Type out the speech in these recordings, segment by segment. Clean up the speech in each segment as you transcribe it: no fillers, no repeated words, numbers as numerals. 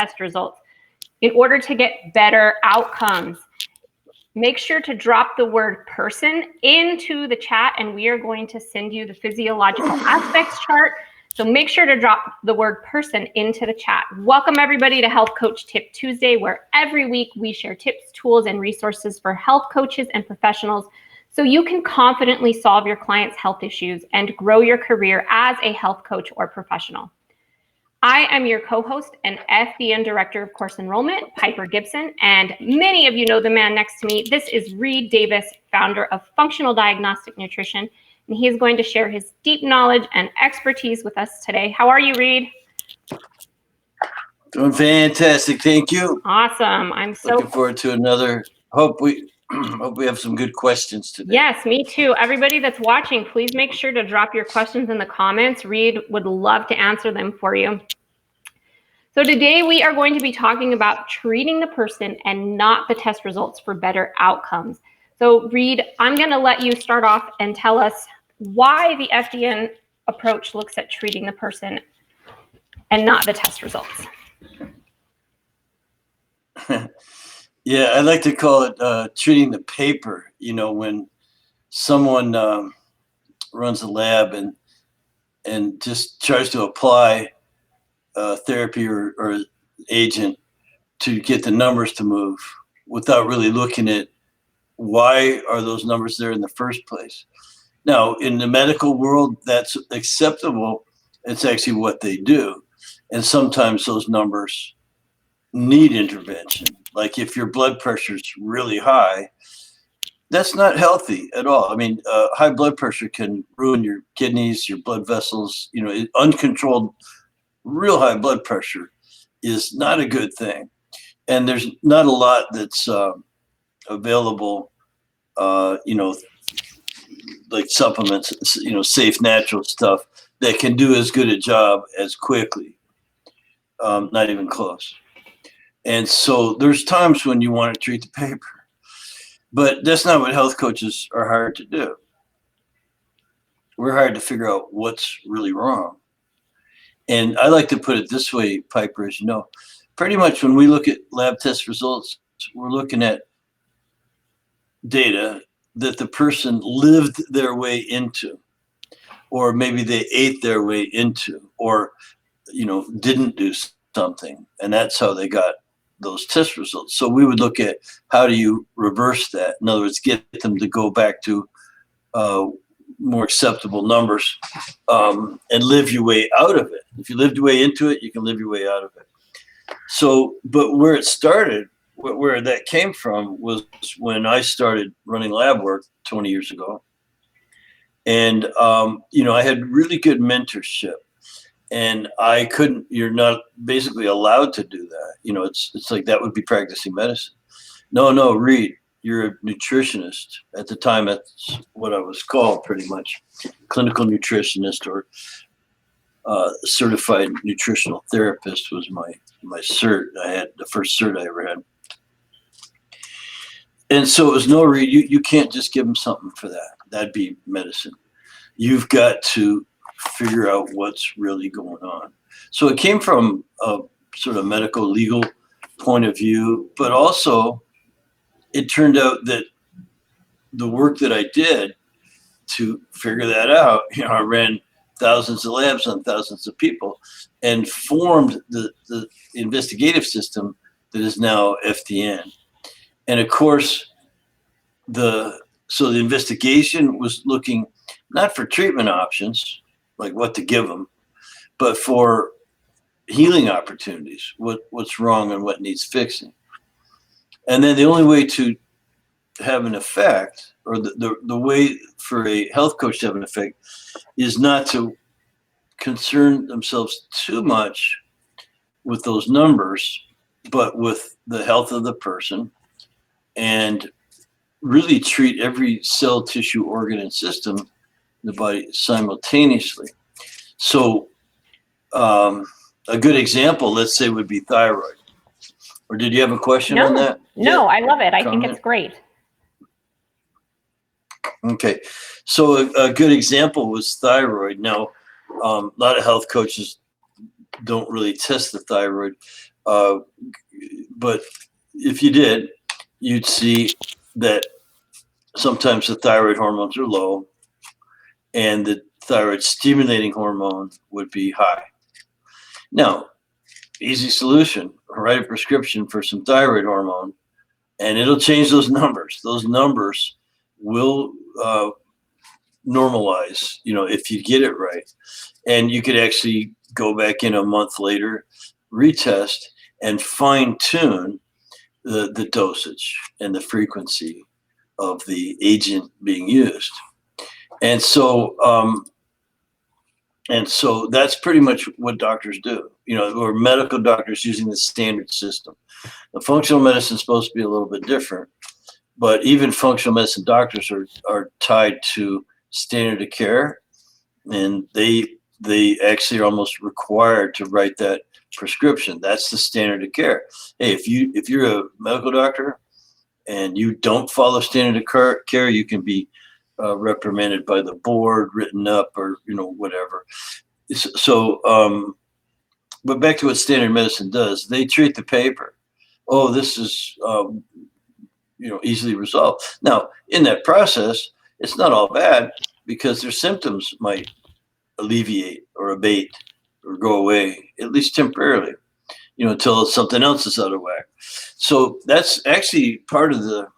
test results in order to get better outcomes. Make sure to drop the word person into the chat, and we are going to send you the physiological aspects chart. So make sure to drop the word person into the chat. Welcome everybody to Health Coach Tip Tuesday, where every week we share tips, tools, and resources for health coaches and professionals so you can confidently solve your clients' health issues and grow your career as a health coach or professional. I am your co-host and FDN Director of Course Enrollment, Piper Gibson, and many of you know the man next to me. This is Reed Davis, founder of Functional Diagnostic Nutrition, and he is going to share his deep knowledge and expertise with us today. How are you, Reed? Doing fantastic, thank you. Awesome. I'm so looking forward to another. Hope we have some good questions today. Yes, me too. Everybody that's watching, please make sure to drop your questions in the comments. Reed would love to answer them for you. So today we are going to be talking about treating the person and not the test results for better outcomes. So Reed, I'm going to let you start off and tell us why the FDN approach looks at treating the person and not the test results. Yeah, I like to call it treating the paper. You know, when someone runs a lab and just tries to apply therapy or agent to get the numbers to move without really looking at why are those numbers there in the first place. Now, in the medical world, that's acceptable. It's actually what they do. And sometimes those numbers need intervention. Like if your blood pressure is really high, that's not healthy at all. I mean, high blood pressure can ruin your kidneys, your blood vessels. You know, uncontrolled, real high blood pressure is not a good thing. And there's not a lot that's available, you know, like supplements, you know, safe, natural stuff that can do as good a job as quickly. Not even close. And so there's times when you want to treat the paper, but that's not what health coaches are hired to do. We're hired to figure out what's really wrong. And I like to put it this way, Piper, as you know, pretty much when we look at lab test results, we're looking at data that the person lived their way into, or maybe they ate their way into, or, you know, didn't do something. And that's how they got those test results. So we would look at how do you reverse that? In other words, get them to go back to more acceptable numbers and live your way out of it. If you lived your way into it, you can live your way out of it. So, but where it started, where that came from was when I started running lab work 20 years ago. And, you know, I had really good mentorship. And I couldn't, you're not basically allowed to do that. You know, it's like that would be practicing medicine. No, Reed, you're a nutritionist. At the time, that's what I was called pretty much. Clinical nutritionist or certified nutritional therapist was my cert. I had the first cert I ever had. And so it was no, Reed, you can't just give them something for that. That'd be medicine. You've got to figure out what's really going on. So it came from a sort of medical legal point of view, but also it turned out that the work that I did to figure that out, you know, I ran thousands of labs on thousands of people and formed the investigative system that is now FDN. And of course, the investigation was looking not for treatment options, like what to give them, but for healing opportunities, what's wrong and what needs fixing. And then the only way to have an effect, or the way for a health coach to have an effect, is not to concern themselves too much with those numbers, but with the health of the person, and really treat every cell, tissue, organ, and system in the body simultaneously. So a good example, let's say, would be thyroid. Or did you have a question on that? No, I love it. I think it's great. Okay. So a good example was thyroid. Now, a lot of health coaches don't really test the thyroid, Uh, but if you did, you'd see that sometimes the thyroid hormones are low and the thyroid stimulating hormone would be high. Now, easy solution, write a prescription for some thyroid hormone and it'll change those numbers. Those numbers will normalize, if you get it right. And you could actually go back in a month later, retest, and fine tune the dosage and the frequency of the agent being used. And so that's pretty much what doctors do, or medical doctors using the standard system. The functional medicine is supposed to be a little bit different, but even functional medicine doctors are tied to standard of care, and they actually are almost required to write that prescription. That's the standard of care. Hey, if you're a medical doctor and you don't follow standard of care, you can be reprimanded by the board, written up, or whatever. So, but back to what standard medicine does, they treat the paper. Oh, this is easily resolved. Now, in that process, it's not all bad because their symptoms might alleviate or abate or go away, at least temporarily, until something else is out of whack. So that's actually part of the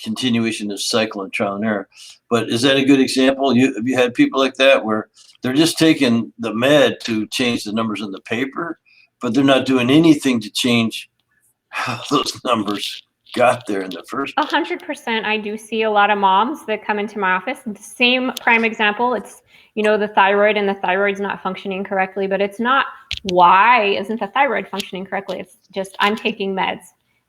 continuation of cycle and trial and error. But is that a good example? Have you had people like that where they're just taking the med to change the numbers on the paper, but they're not doing anything to change how those numbers got there in the first place? 100%. I do see a lot of moms that come into my office. The same prime example. It's, the thyroid, and the thyroid's not functioning correctly, but it's not why isn't the thyroid functioning correctly. It's just I'm taking meds.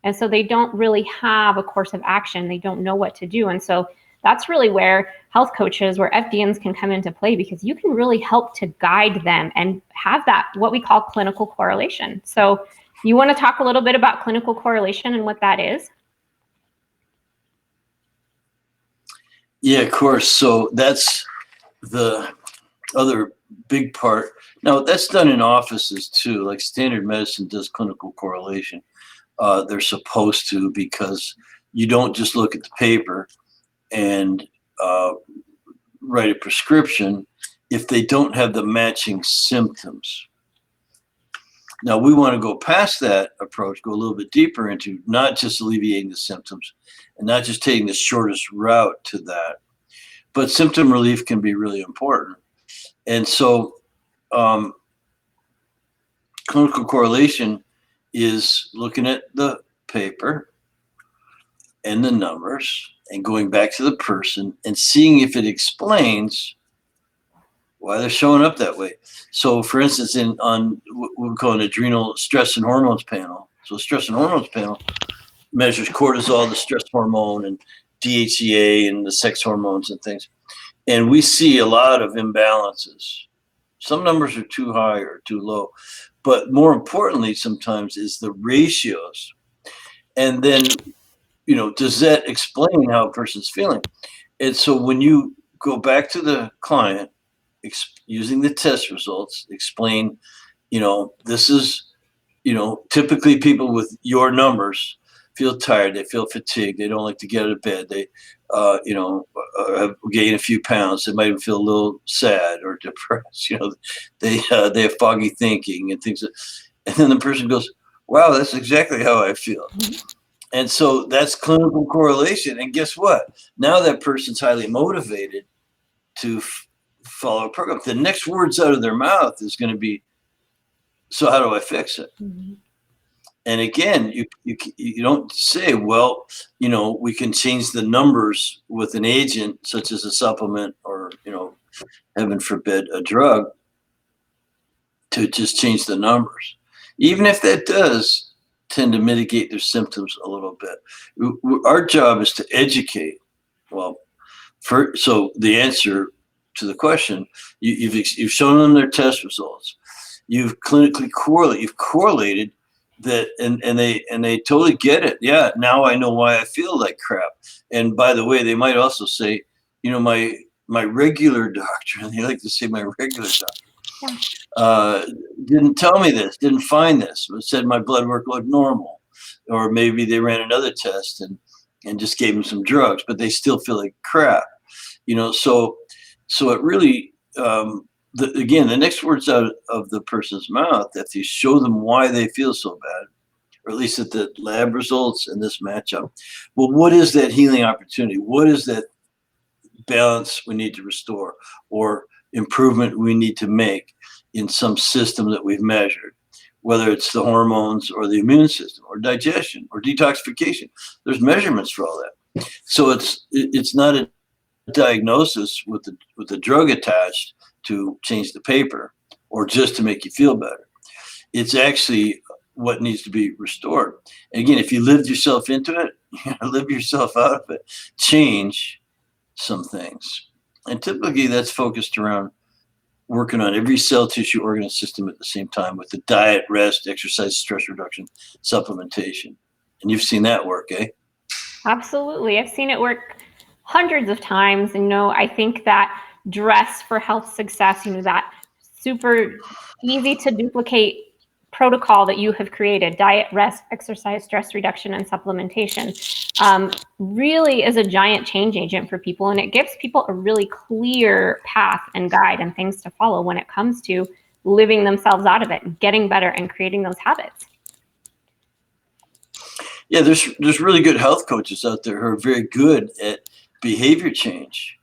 And so they don't really have a course of action. They don't know what to do. And so that's really where health coaches, where FDNs can come into play, because you can really help to guide them and have that, what we call clinical correlation. So you want to talk a little bit about clinical correlation and what that is? Yeah, of course. So that's the other big part. Now, that's done in offices too, like standard medicine does clinical correlation. They're supposed to, because you don't just look at the paper and write a prescription if they don't have the matching symptoms. Now, we want to go past that approach, go a little bit deeper into not just alleviating the symptoms and not just taking the shortest route to that, but symptom relief can be really important. And so clinical correlation is looking at the paper and the numbers and going back to the person and seeing if it explains why they're showing up that way. So for instance, on what we call an adrenal stress and hormones panel. So stress and hormones panel measures cortisol, the stress hormone, and DHEA and the sex hormones and things. And we see a lot of imbalances. Some numbers are too high or too low. But more importantly, sometimes is the ratios. And then, does that explain how a person's feeling? And so when you go back to the client, using the test results, explain, this is, typically people with your numbers feel tired, they feel fatigued, they don't like to get out of bed, they, have gained a few pounds, they might even feel a little sad or depressed, they have foggy thinking and things. And then the person goes, wow, that's exactly how I feel. And so that's clinical correlation. And guess what? Now that person's highly motivated to follow a program. The next words out of their mouth is going to be, so how do I fix it? Mm-hmm. And again, you don't say, well, we can change the numbers with an agent such as a supplement or, heaven forbid, a drug to just change the numbers. Even if that does tend to mitigate their symptoms a little bit. Our job is to educate. Well, so the answer to the question, you've shown them their test results. You've clinically correlated that, and they totally get it. Yeah, now I know why I feel like crap. And by the way, they might also say, my regular doctor, and they like to say my regular doctor, Yeah. didn't tell me this, didn't find this, but said my blood work looked normal. Or maybe they ran another test and just gave them some drugs, but they still feel like crap. So it really, again, the next words out of the person's mouth, if you show them why they feel so bad, or at least that the lab results and this match up, well, what is that healing opportunity? What is that balance we need to restore or improvement we need to make in some system that we've measured, whether it's the hormones or the immune system or digestion or detoxification? There's measurements for all that. So it's not a diagnosis with the drug attached to change the paper or just to make you feel better. It's actually what needs to be restored. And again, if you lived yourself into it, you gotta live yourself out of it. Change some things. And typically that's focused around working on every cell, tissue, organ, system at the same time with the diet, rest, exercise, stress reduction, supplementation. And you've seen that work, eh? Absolutely. I've seen it work hundreds of times. And I think that dress for health success, that super easy to duplicate protocol that you have created, diet, rest, exercise, stress reduction, and supplementation, really is a giant change agent for people. And it gives people a really clear path and guide and things to follow when it comes to living themselves out of it, getting better, and creating those habits. Yeah, there's really good health coaches out there who are very good at behavior change,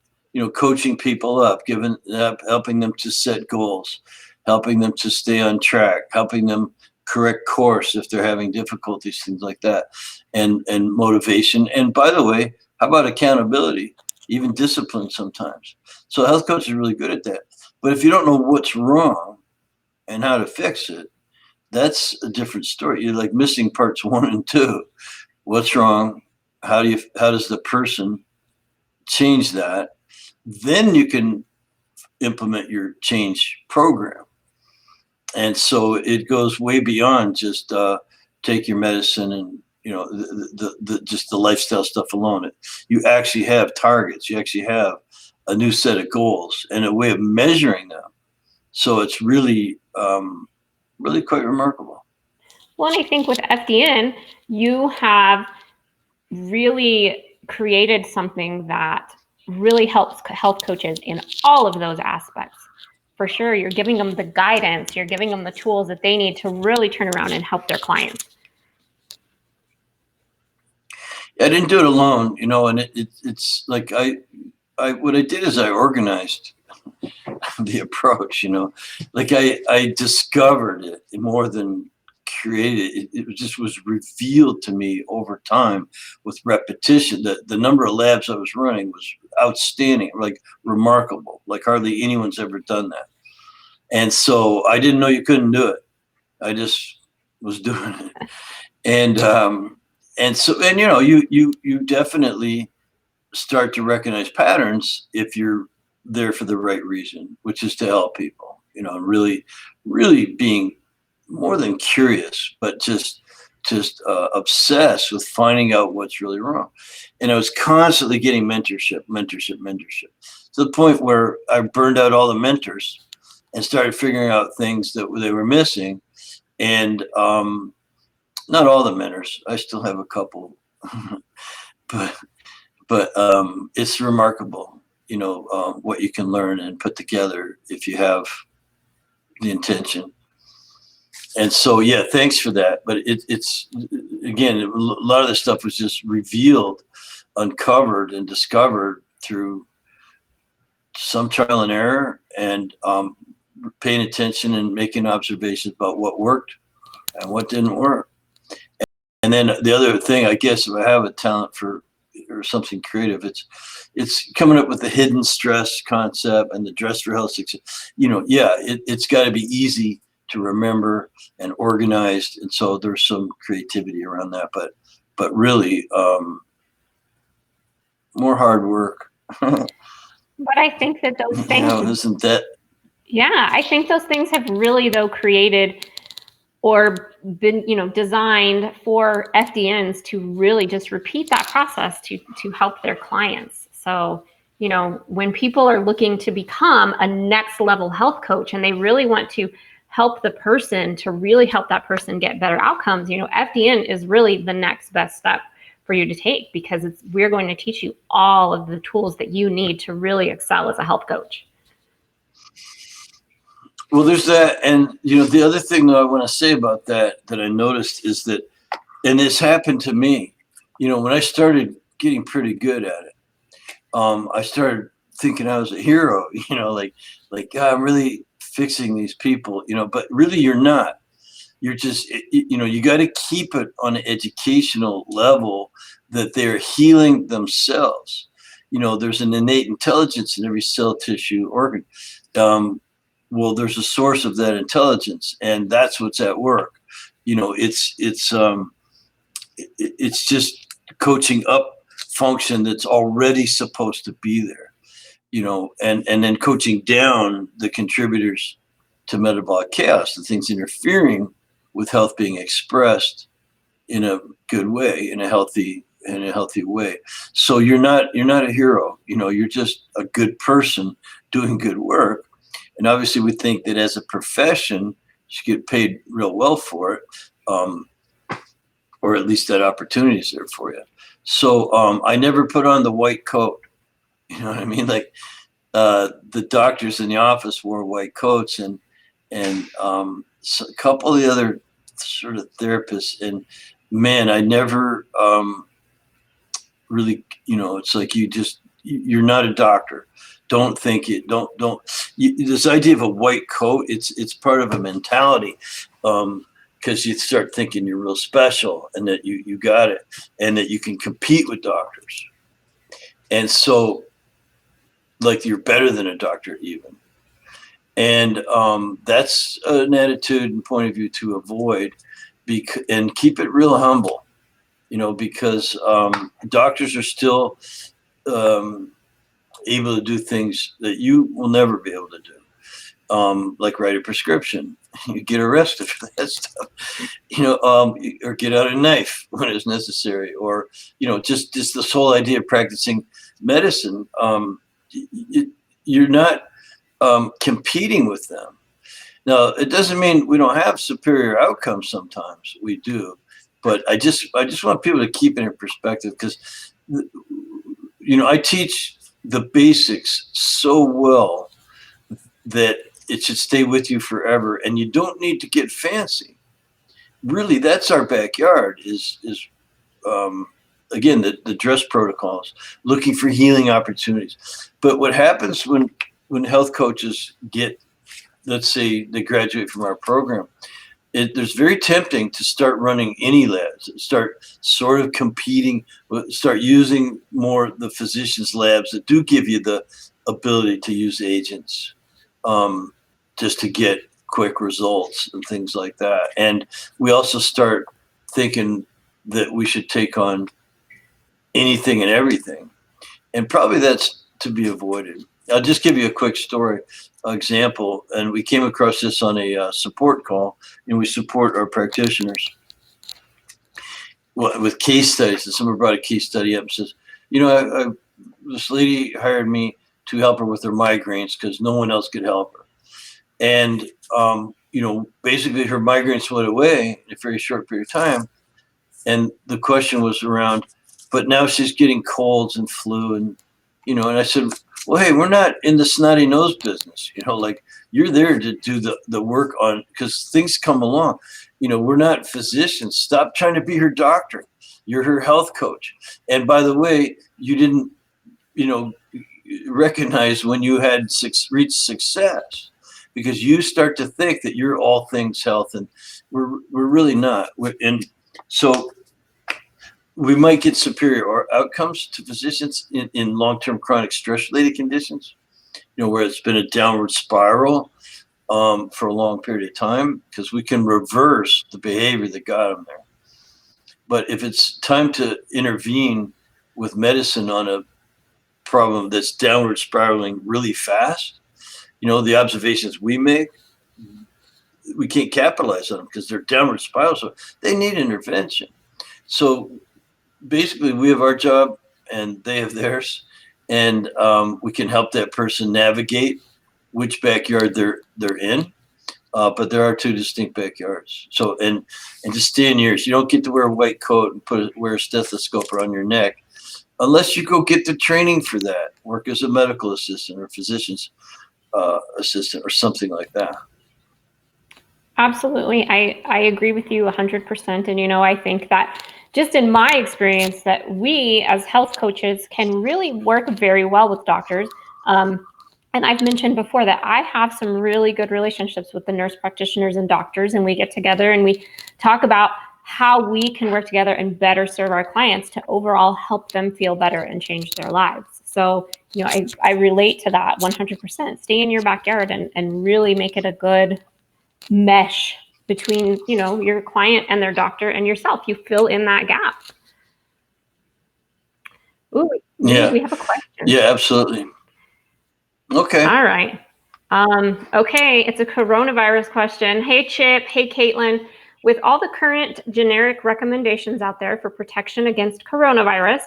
coaching people up, helping them to set goals, helping them to stay on track, helping them correct course if they're having difficulties, things like that, and motivation. And by the way, how about accountability, even discipline sometimes? So health coach is really good at that. But if you don't know what's wrong and how to fix it, that's a different story. You're like missing parts 1 and 2. What's wrong? How does the person change that? Then you can implement your change program. And so it goes way beyond just take your medicine and just the lifestyle stuff alone. You actually have targets. You actually have a new set of goals and a way of measuring them. So it's really really quite remarkable. Well, and I think with FDN, you have really created something that really helps health coaches in all of those aspects. For sure, you're giving them the guidance, you're giving them the tools that they need to really turn around and help their clients. I didn't do it alone, and it's like what I did is I organized the approach, like I discovered it more than created. It just was revealed to me over time with repetition. The number of labs I was running was outstanding, like remarkable, like hardly anyone's ever done that. And so I didn't know you couldn't do it. I just was doing it. And you definitely start to recognize patterns if you're there for the right reason, which is to help people, really, really being more than curious, but just obsessed with finding out what's really wrong. And I was constantly getting mentorship to the point where I burned out all the mentors and started figuring out things that they were missing. And not all the mentors, I still have a couple, but it's remarkable, what you can learn and put together if you have the intention. And so, yeah, thanks for that. But it's again, a lot of this stuff was just revealed, uncovered, and discovered through some trial and error and paying attention and making observations about what worked and what didn't work. And then the other thing, I guess, if I have a talent for or something creative, it's coming up with the hidden stress concept and the dress for health success. It's got to be easy to remember and organized, and so there's some creativity around that. But really, more hard work. But I think that those things, isn't that? Yeah, I think those things have really created or been, designed for FDNs to really just repeat that process to help their clients. So, when people are looking to become a next level health coach and they really want to help the person, to really help that person get better outcomes, FDN is really the next best step for you to take, because we're going to teach you all of the tools that you need to really excel as a health coach. Well, there's that. And, the other thing that I want to say about that I noticed is that, and this happened to me, when I started getting pretty good at it, I started thinking I was a hero, like God, I'm really fixing these people, but really you're not. You're just, you got to keep it on an educational level that they're healing themselves. There's an innate intelligence in every cell, tissue, organ. Well, there's a source of that intelligence, and that's what's at work. It's just coaching up function that's already supposed to be there, and then coaching down the contributors to metabolic chaos, the things interfering with health being expressed in a good way, in a healthy way. So you're not a hero, you're just a good person doing good work. And obviously we think that as a profession, you should get paid real well for it, or at least that opportunity is there for you. So I never put on the white coat. You know what I mean? Like the doctors in the office wore white coats, and so a couple of the other sort of therapists. And man, I never really, it's like you're not a doctor. Don't think it. This idea of a white coat, it's part of a mentality. Because you start thinking you're real special and that you got it and that you can compete with doctors. And so, like, you're better than a doctor even. And that's an attitude and point of view to avoid, and keep it real humble, because doctors are still able to do things that you will never be able to do. Like write a prescription. You get arrested for that stuff, or get out a knife when it's necessary, or, just this whole idea of practicing medicine. You're not competing with them. Now, it doesn't mean we don't have superior outcomes. Sometimes we do, but I just want people to keep it in perspective, because, I teach the basics so well that it should stay with you forever, and you don't need to get fancy. Really, that's our backyard. Is again the dress protocols, looking for healing opportunities. But what happens when health coaches get, let's say, they graduate from our program, there's very tempting to start running any labs, start sort of competing, start using more the physicians' labs that do give you the ability to use agents. Just to get quick results and things like that. And we also start thinking that we should take on anything and everything. And probably that's to be avoided. I'll just give you a quick example. And we came across this on a support call, and we support our practitioners with case studies. And someone brought a case study up and says, this lady hired me to help her with her migraines because no one else could help her. And, basically her migraines went away in a very short period of time. And the question was around, but now she's getting colds and flu. And, and I said, well, hey, we're not in the snotty nose business. Like, you're there to do the work on, because things come along. We're not physicians. Stop trying to be her doctor. You're her health coach. And by the way, you didn't, recognize when you had reached success, because you start to think that you're all things health, and we're really not. And so we might get superior outcomes to physicians in long-term chronic stress-related conditions, where it's been a downward spiral for a long period of time, because we can reverse the behavior that got them there. But if it's time to intervene with medicine on a problem that's downward spiraling really fast, the observations we make, we can't capitalize on them because they're downward spiral. So they need intervention. So basically we have our job and they have theirs. and we can help that person navigate which backyard they're in. But there are two distinct backyards. So and just stay in yours. You don't get to wear a white coat and wear a stethoscope around your neck unless you go get the training for that. Work as a medical assistant or physician's assistant or something like that. Absolutely. I agree with you 100%. And, I think that just in my experience that we as health coaches can really work very well with doctors. And I've mentioned before that I have some really good relationships with the nurse practitioners and doctors, and we get together and we talk about how we can work together and better serve our clients to overall help them feel better and change their lives. So, I relate to that 100%. Stay in your backyard and really make it a good mesh between, your client and their doctor and yourself. You fill in that gap. Ooh, yeah, we have a question. Yeah, absolutely. Okay. All right. Okay, it's a coronavirus question. Hey, Chip. Hey, Caitlin. With all the current generic recommendations out there for protection against coronavirus,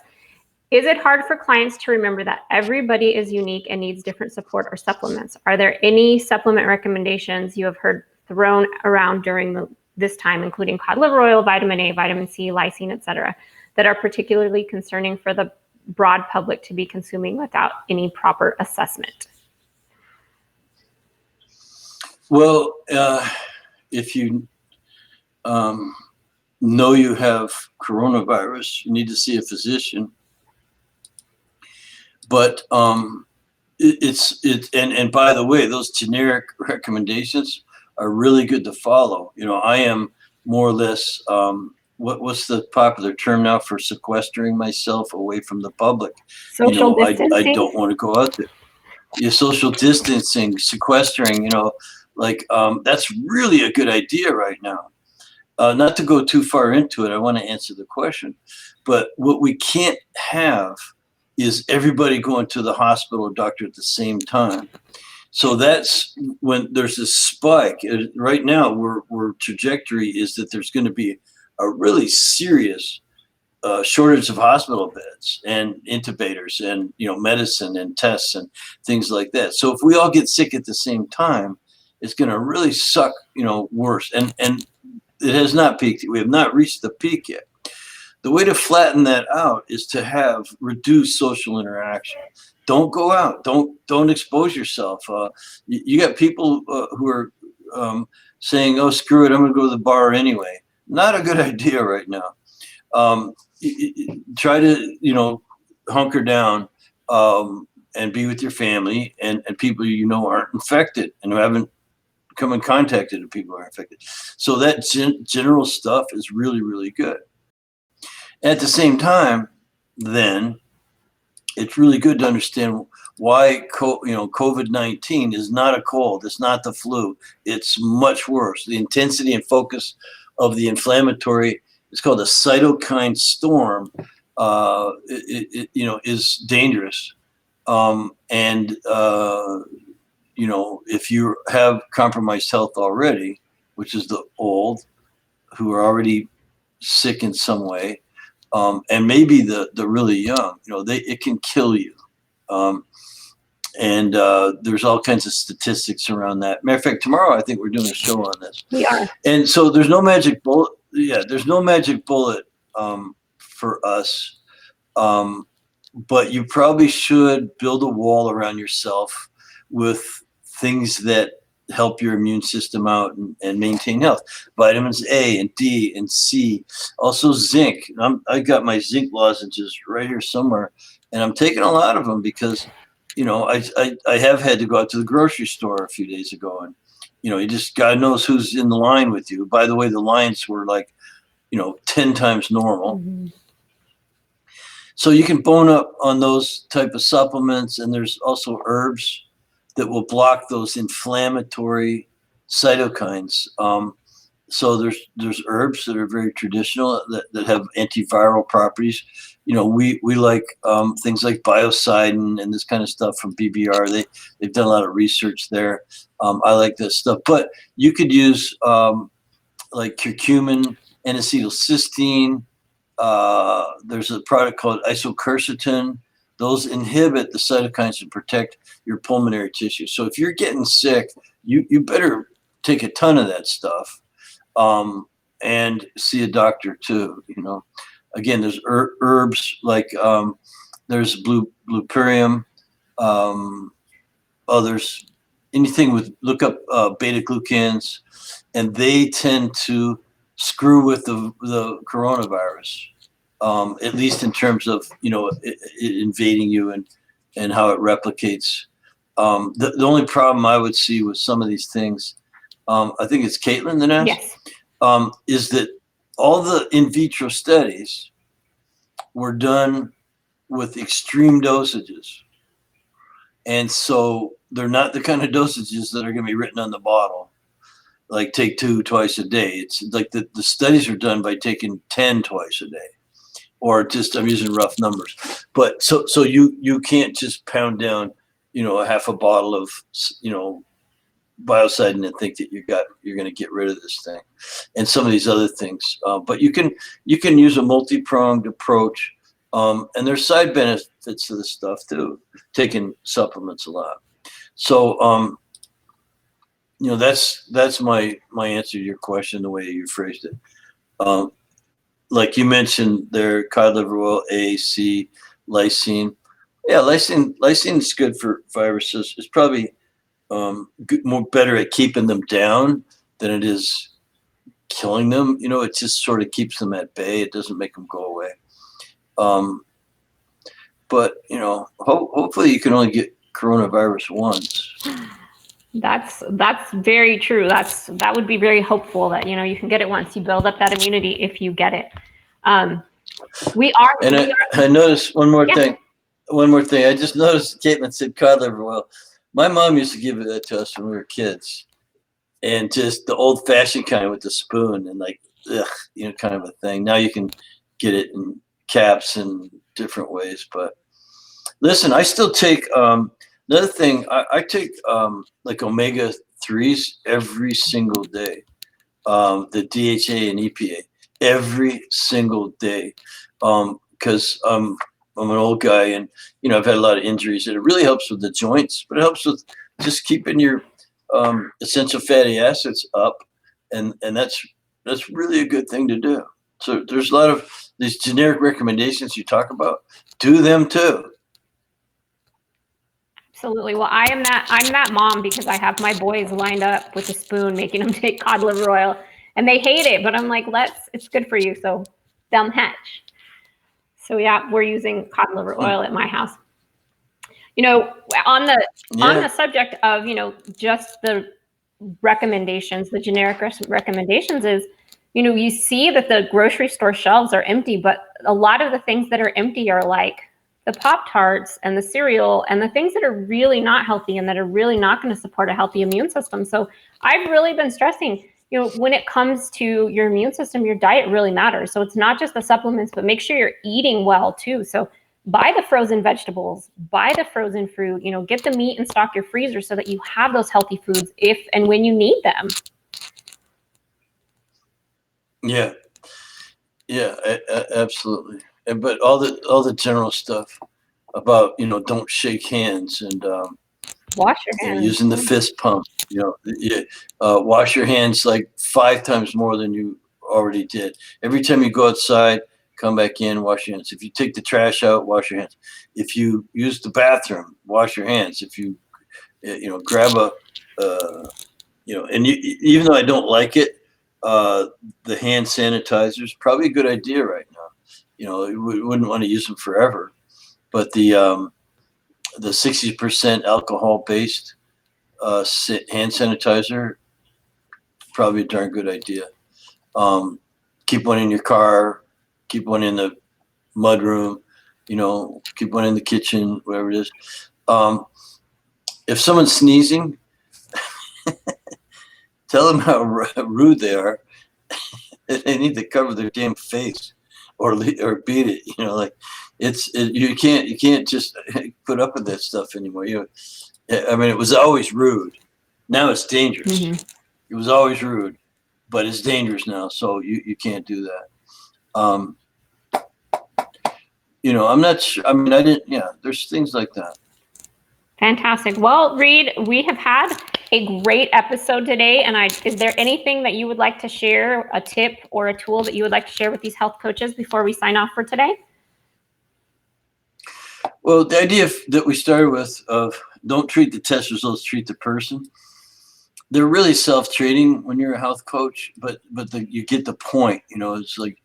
is it hard for clients to remember that everybody is unique and needs different support or supplements? Are there any supplement recommendations you have heard thrown around during this time, including cod liver oil, vitamin A, vitamin C, lysine, etc., that are particularly concerning for the broad public to be consuming without any proper assessment? Well, if you know you have coronavirus, you need to see a physician. But and by the way, those generic recommendations are really good to follow. I am more or less what's the popular term now for sequestering myself away from the public? Social distancing. I don't want to go out there. Social distancing, sequestering. That's really a good idea right now. Not to go too far into it, I want to answer the question. But what we can't have is everybody going to the hospital or doctor at the same time. So that's when there's a spike. Right now, we're trajectory is that there's going to be a really serious shortage of hospital beds and intubators and medicine and tests and things like that. So if we all get sick at the same time, it's going to really suck, worse. And it has not peaked. We have not reached the peak yet. The way to flatten that out is to have reduced social interaction. Don't go out. Don't expose yourself. You got people who are saying, "Oh, screw it, I'm going to go to the bar anyway." Not a good idea right now. Try to hunker down and be with your family and people aren't infected and who haven't come in contact with people who are infected. So that general stuff is really, really good. At the same time, then it's really good to understand why COVID-19 is not a cold. It's not the flu. It's much worse. The intensity and focus of the inflammatory, it's called a cytokine storm, is dangerous. If you have compromised health already, which is the old, who are already sick in some way, and maybe the really young, it can kill you. There's all kinds of statistics around that. Matter of fact, tomorrow I think we're doing a show on this. We are. And so there's no magic bullet. Yeah, there's no magic bullet for us. But you probably should build a wall around yourself with things that help your immune system out and maintain health. Vitamins A and D and C, also zinc. I got my zinc lozenges right here somewhere, and I'm taking a lot of them because, I have had to go out to the grocery store a few days ago, and you just, God knows who's in the line with you. By the way, the lines were like, 10 times normal. Mm-hmm. So you can bone up on those type of supplements, and there's also herbs that will block those inflammatory cytokines. So there's herbs that are very traditional that have antiviral properties. We like things like biocidin and this kind of stuff from BBR. They've done a lot of research there. I like this stuff, but you could use like curcumin, N-acetylcysteine. There's a product called isoquercetin those inhibit the cytokines to protect your pulmonary tissue. So if you're getting sick, you better take a ton of that stuff, and see a doctor too. Again, there's herbs like there's bluperium, others. Anything with look up beta glucans, and they tend to screw with the coronavirus, at least in terms of it invading you and how it replicates. The only problem I would see with some of these things, I think it's Caitlin that asked, Yes. is that all the in vitro studies were done with extreme dosages. And so they're not the kind of dosages that are going to be written on the bottle, like take 2 twice a day. It's like the studies are done by taking 10 twice a day, or just, I'm using rough numbers. But so you can't just pound down, a half a bottle of, biocidin and think that you're going to get rid of this thing and some of these other things. But you can use a multi-pronged approach. And there's side benefits to this stuff too, taking supplements a lot. So, that's my answer to your question, the way you phrased it. Like you mentioned there, cod liver oil, A, C, lysine. Yeah, lysine is good for viruses. It's probably better at keeping them down than it is killing them. It just sort of keeps them at bay. It doesn't make them go away. But hopefully you can only get coronavirus once. That's very true. That would be very hopeful that you can get it once. You build up that immunity if you get it. I noticed one more Yeah. thing. One more thing. I just noticed Caitlin said cod liver oil. My mom used to give that to us when we were kids, and just the old-fashioned kind with the spoon and kind of a thing. Now you can get it in caps in different ways. But listen, I still take another thing. I take like omega-3s every single day. The DHA and EPA every single day, because I'm an old guy, and I've had a lot of injuries, and it really helps with the joints, but it helps with just keeping your essential fatty acids up, and that's really a good thing to do. So there's a lot of these generic recommendations you talk about. Do them too. Absolutely. Well, I'm that mom because I have my boys lined up with a spoon, making them take cod liver oil, and they hate it. But I'm like, it's good for you. So down the hatch. So yeah, we're using cod liver oil at my house. On the subject of just the recommendations, the generic recommendations is, you see that the grocery store shelves are empty, but a lot of the things that are empty are like the Pop-Tarts and the cereal and the things that are really not healthy and that are really not going to support a healthy immune system. So I've really been stressing, when it comes to your immune system, your diet really matters. So it's not just the supplements, but make sure you're eating well too. So buy the frozen vegetables, buy the frozen fruit, get the meat and stock your freezer so that you have those healthy foods if and when you need them. Yeah, absolutely. But all the general stuff about don't shake hands and wash your hands, using the fist pump. Wash your hands like 5 times more than you already did. Every time you go outside, come back in, wash your hands. If you take the trash out, wash your hands. If you use the bathroom, wash your hands. If you grab and even though I don't like it, the hand sanitizer is probably a good idea right now. We wouldn't want to use them forever, but the 60% alcohol-based hand sanitizer, probably a darn good idea. Keep one in your car, keep one in the mud room, keep one in the kitchen, whatever it is. If someone's sneezing, tell them how rude they are. They need to cover their damn face or beat it. You can't just put up with that stuff anymore. It was always rude. Now it's dangerous. Mm-hmm. It was always rude, but it's dangerous now. So you can't do that. I'm not sure. I mean, I didn't, yeah, there's things like that. Fantastic. Well, Reed, we have had a great episode today. And is there anything that you would like to share, a tip or a tool that you would like to share with these health coaches before we sign off for today? Well, the idea that we started with of don't treat the test results, treat the person. They're really self-treating when you're a health coach, but you get the point. It's like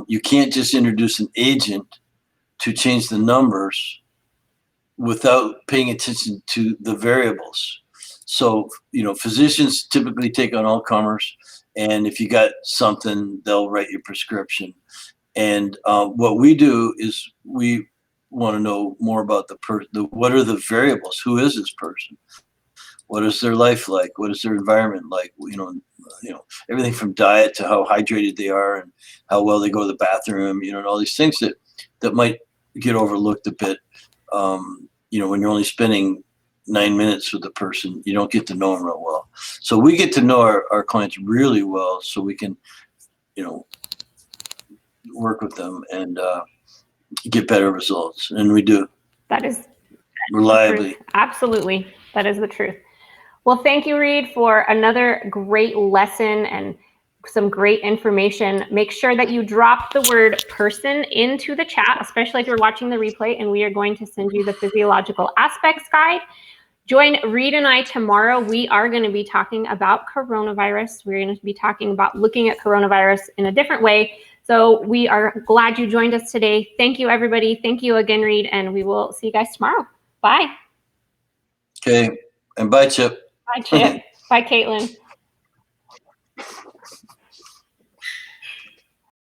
you can't just introduce an agent to change the numbers without paying attention to the variables. So, physicians typically take on all comers, and if you got something, they'll write your prescription. And what we do is we want to know more about the person. What are the variables? Who is this person? What is their life like? What is their environment like? Everything from diet to how hydrated they are and how well they go to the bathroom. And all these things that might get overlooked a bit. When you're only spending 9 minutes with a person, you don't get to know them real well. So we get to know our clients really well, so we can, work with them and get better results. And we do. That is reliably. Absolutely. That is the truth. Well, thank you, Reed, for another great lesson and some great information. Make sure that you drop the word person into the chat, especially if you're watching the replay, and we are going to send you the physiological aspects guide. Join Reed and I tomorrow. We are going to be talking about coronavirus. We're going to be talking about looking at coronavirus in a different way. So we are glad you joined us today. Thank you, everybody. Thank you again, Reed, and we will see you guys tomorrow. Bye. Okay, and bye, Chip. Bye, Chip. Bye, Caitlin.